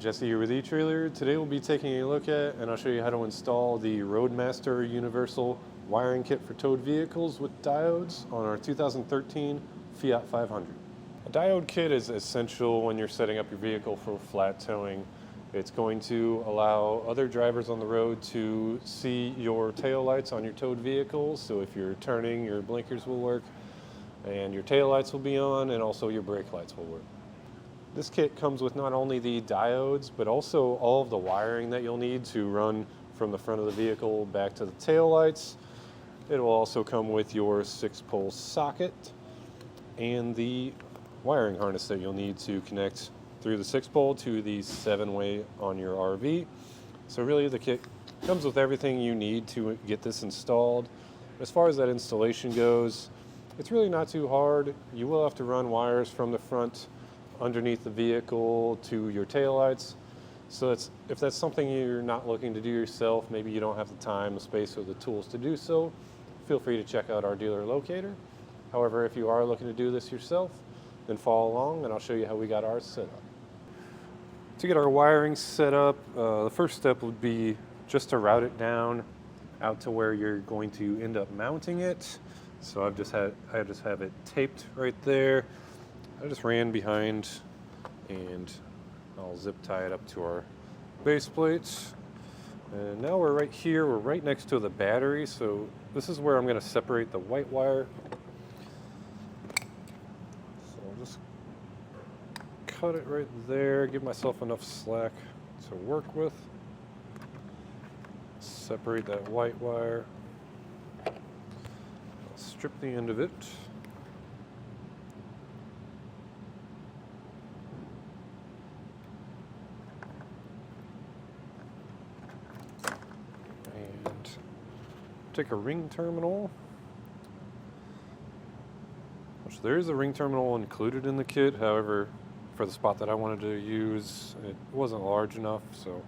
Jesse here with etrailer. Today we'll be taking a look at and I'll show you how to install the Roadmaster Universal Wiring Kit for towed vehicles with diodes on our 2013 Fiat 500. A diode kit is essential when you're setting up your vehicle for flat towing. It's going to allow other drivers on the road to see your tail lights on your towed vehicles. So if you're turning, your blinkers will work and your tail lights will be on, and also your brake lights will work. This kit comes with not only the diodes, but also all of the wiring that you'll need to run from the front of the vehicle back to the tail lights. It will also come with your 6-pole socket and the wiring harness that you'll need to connect through the 6-pole to the 7-way on your RV. So really the kit comes with everything you need to get this installed. As far as that installation goes, it's really not too hard. You will have to run wires from the front underneath the vehicle to your taillights. So if that's something you're not looking to do yourself, maybe you don't have the time, the space, or the tools to do so, feel free to check out our dealer locator. However, if you are looking to do this yourself, then follow along and I'll show you how we got ours set up. To get our wiring set up, the first step would be just to route it down out to where you're going to end up mounting it. So I just have it taped right there. I just ran behind and I'll zip tie it up to our base plates. And now we're right here, we're right next to the battery, so this is where I'm going to separate the white wire. So I'll just cut it right there, give myself enough slack to work with. Separate that white wire. I'll strip the end of it. Take a ring terminal, which there is a ring terminal included in the kit. However, for the spot that I wanted to use, it wasn't large enough, so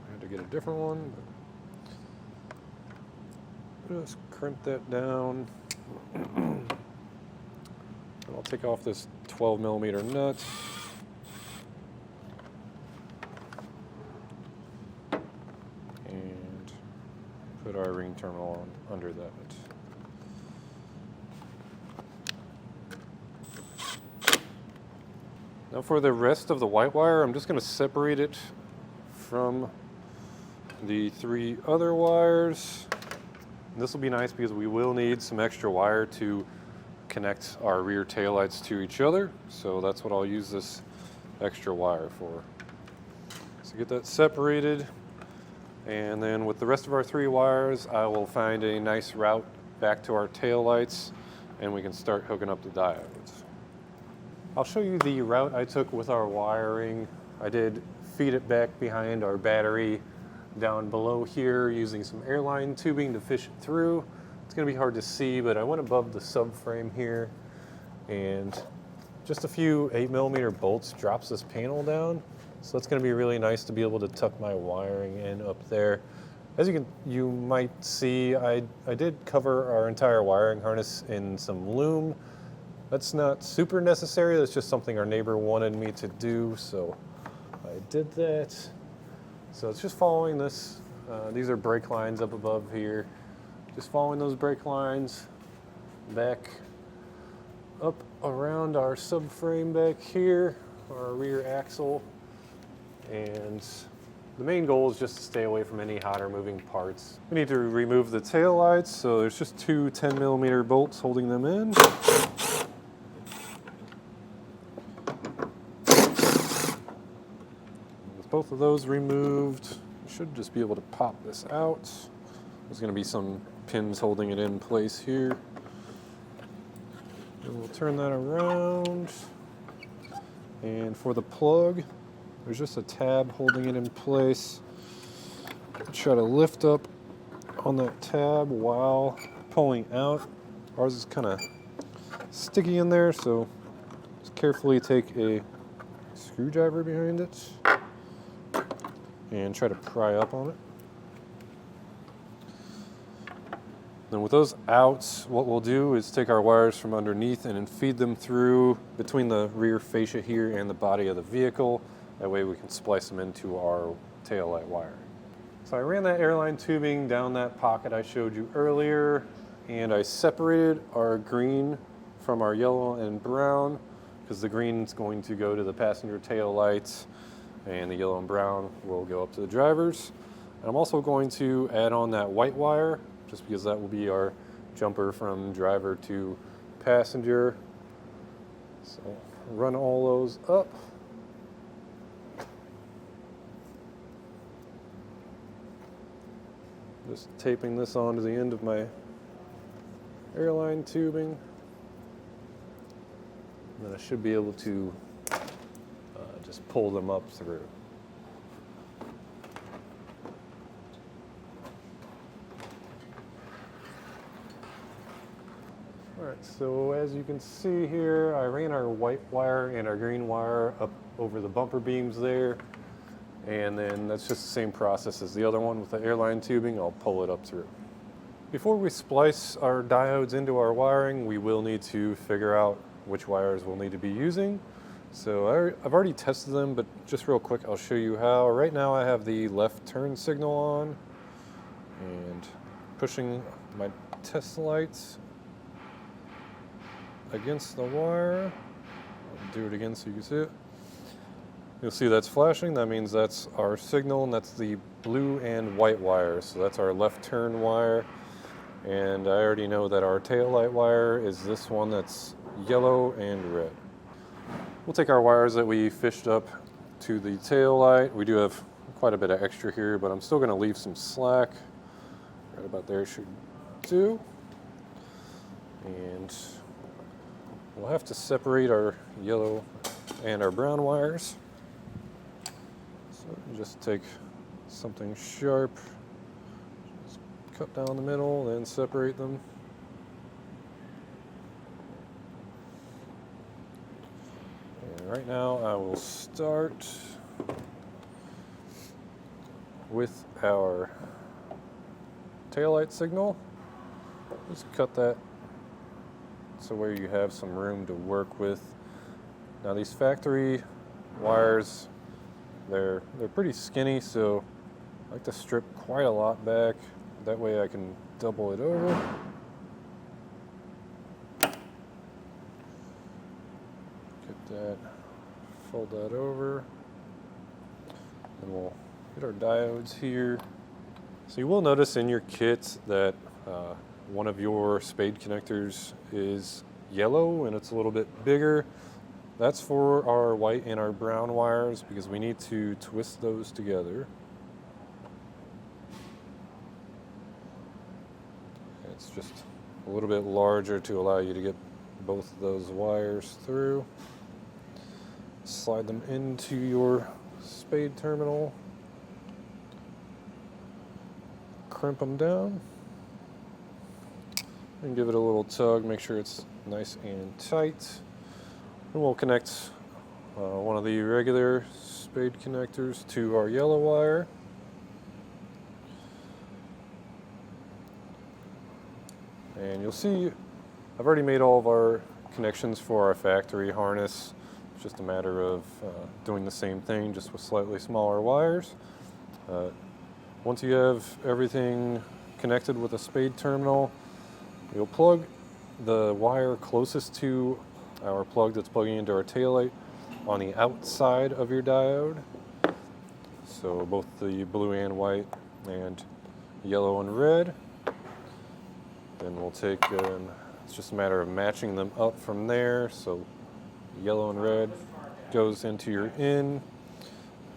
I had to get a different one. Just crimp that down. And I'll take off this 12mm nut. Put our ring terminal on under that. Now for the rest of the white wire, I'm just going to separate it from the 3 other wires. And this will be nice because we will need some extra wire to connect our rear taillights to each other. So that's what I'll use this extra wire for. So get that separated. And then with the rest of our 3 wires, I will find a nice route back to our tail lights and we can start hooking up the diodes. I'll show you the route I took with our wiring. I did feed it back behind our battery down below here using some airline tubing to fish it through. It's going to be hard to see, but I went above the subframe here and just a few 8mm bolts drops this panel down. So it's going to be really nice to be able to tuck my wiring in up there. As you might see, I did cover our entire wiring harness in some loom. That's not super necessary, that's just something our neighbor wanted me to do, so I did that. So it's just following this. These are brake lines up above here. Just following those brake lines back up around our subframe back here, our rear axle. And the main goal is just to stay away from any hotter moving parts. We need to remove the tail lights, so there's just 2 10mm bolts holding them in. With both of those removed, you should just be able to pop this out. There's going to be some pins holding it in place here. And we'll turn that around. And for the plug, there's just a tab holding it in place. Try to lift up on that tab while pulling out. Ours is kind of sticky in there, so just carefully take a screwdriver behind it and try to pry up on it. Then with those out, what we'll do is take our wires from underneath and then feed them through between the rear fascia here and the body of the vehicle. That way we can splice them into our taillight wiring. So I ran that airline tubing down that pocket I showed you earlier, and I separated our green from our yellow and brown, because the green is going to go to the passenger tail lights and the yellow and brown will go up to the drivers. And I'm also going to add on that white wire, just because that will be our jumper from driver to passenger. So run all those up. Just taping this onto the end of my airline tubing. And then I should be able to just pull them up through. Alright, so as you can see here, I ran our white wire and our green wire up over the bumper beams there. And then that's just the same process as the other one with the airline tubing. I'll pull it up through. Before we splice our diodes into our wiring, we will need to figure out which wires we'll need to be using. So I've already tested them, but just real quick, I'll show you how. Right now I have the left turn signal on and pushing my test lights against the wire. I'll do it again so you can see it. You'll see that's flashing. That means that's our signal, and that's the blue and white wire. So that's our left turn wire. And I already know that our tail light wire is this one that's yellow and red. We'll take our wires that we fished up to the tail light. We do have quite a bit of extra here, but I'm still going to leave some slack. Right about there should do. And we'll have to separate our yellow and our brown wires. So just take something sharp, just cut down the middle, then separate them. And right now I will start with our taillight signal. Just cut that so where you have some room to work with. Now these factory wires, they're pretty skinny, so I like to strip quite a lot back. That way I can double it over. Get that, fold that over. And we'll get our diodes here. So you will notice in your kit that one of your spade connectors is yellow and it's a little bit bigger. That's for our white and our brown wires because we need to twist those together. It's just a little bit larger to allow you to get both of those wires through. Slide them into your spade terminal. Crimp them down. And give it a little tug, make sure it's nice and tight. And we'll connect one of the regular spade connectors to our yellow wire. And you'll see I've already made all of our connections for our factory harness. It's just a matter of doing the same thing, just with slightly smaller wires. Once you have everything connected with a spade terminal, you'll plug the wire closest to our plug that's plugging into our taillight on the outside of your diode. So both the blue and white and yellow and red. Then we'll take, it's just a matter of matching them up from there. So yellow and red goes into your in.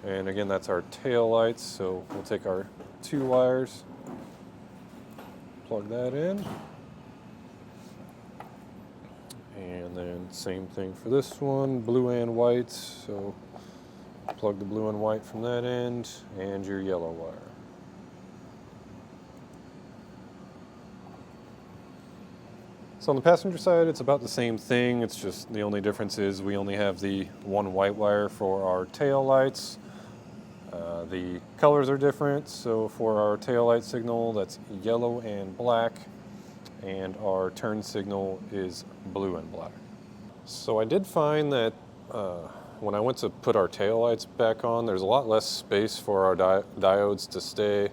And again, that's our tail lights. So we'll take our two wires, plug that in. And then same thing for this one, blue and white. So plug the blue and white from that end and your yellow wire. So on the passenger side, it's about the same thing. It's just the only difference is we only have the one white wire for our tail lights. The colors are different. So for our tail light signal, that's yellow and black. And our turn signal is blue and black. So I did find that when I went to put our taillights back on, there's a lot less space for our diodes to stay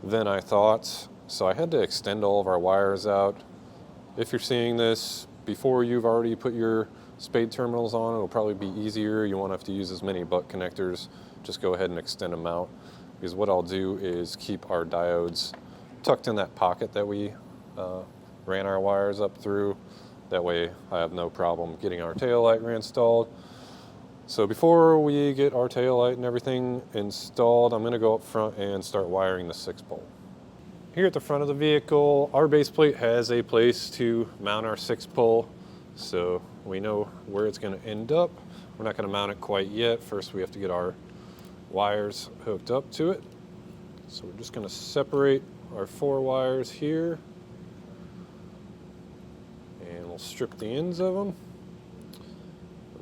than I thought. So I had to extend all of our wires out. If you're seeing this before you've already put your spade terminals on, it'll probably be easier. You won't have to use as many butt connectors. Just go ahead and extend them out. Because what I'll do is keep our diodes tucked in that pocket that we ran our wires up through. That way I have no problem getting our taillight reinstalled. So before we get our taillight and everything installed, I'm going to go up front and start wiring the 6-pole. Here at the front of the vehicle, our base plate has a place to mount our 6-pole, so we know where it's going to end up. We're not going to mount it quite yet. First we have to get our wires hooked up to it. So we're just going to separate our 4 wires here, and we'll strip the ends of them.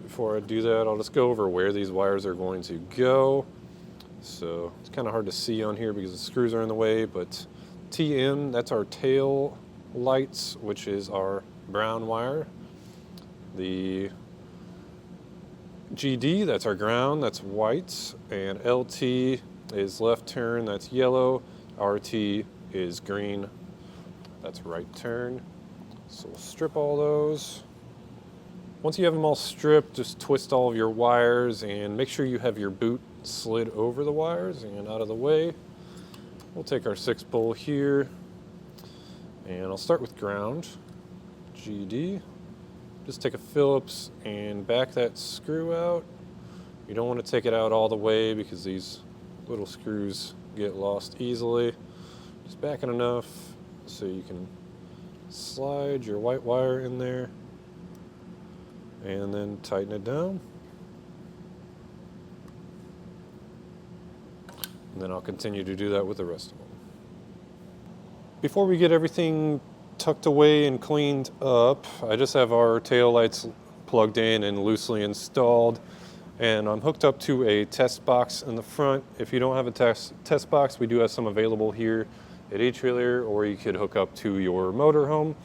Before I do that, I'll just go over where these wires are going to go. So it's kind of hard to see on here because the screws are in the way, but TM, that's our tail lights, which is our brown wire. The GD, that's our ground, that's white. And LT is left turn, that's yellow. RT is green, that's right turn. So we'll strip all those. Once you have them all stripped, just twist all of your wires and make sure you have your boot slid over the wires and out of the way. We'll take our 6-pole here, and I'll start with ground, GD. Just take a Phillips and back that screw out. You don't want to take it out all the way because these little screws get lost easily. Just back it enough so you can slide your white wire in there and then tighten it down. And then I'll continue to do that with the rest of them. Before we get everything tucked away and cleaned up, I just have our tail lights plugged in and loosely installed, and I'm hooked up to a test box in the front. If you don't have a test box, we do have some available here at etrailer, or you could hook up to your motorhome.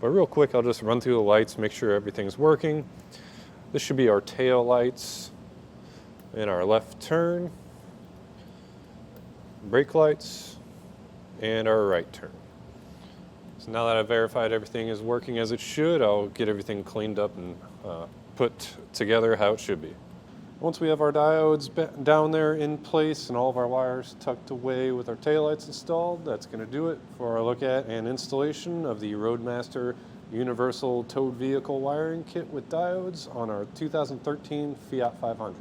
But real quick, I'll just run through the lights, make sure everything's working. This should be our tail lights and our left turn, brake lights, and our right turn. So now that I've verified everything is working as it should, I'll get everything cleaned up and put together how it should be. Once we have our diodes down there in place and all of our wires tucked away with our taillights installed, that's going to do it for our look at and installation of the Roadmaster Universal Towed Vehicle Wiring Kit with diodes on our 2013 Fiat 500.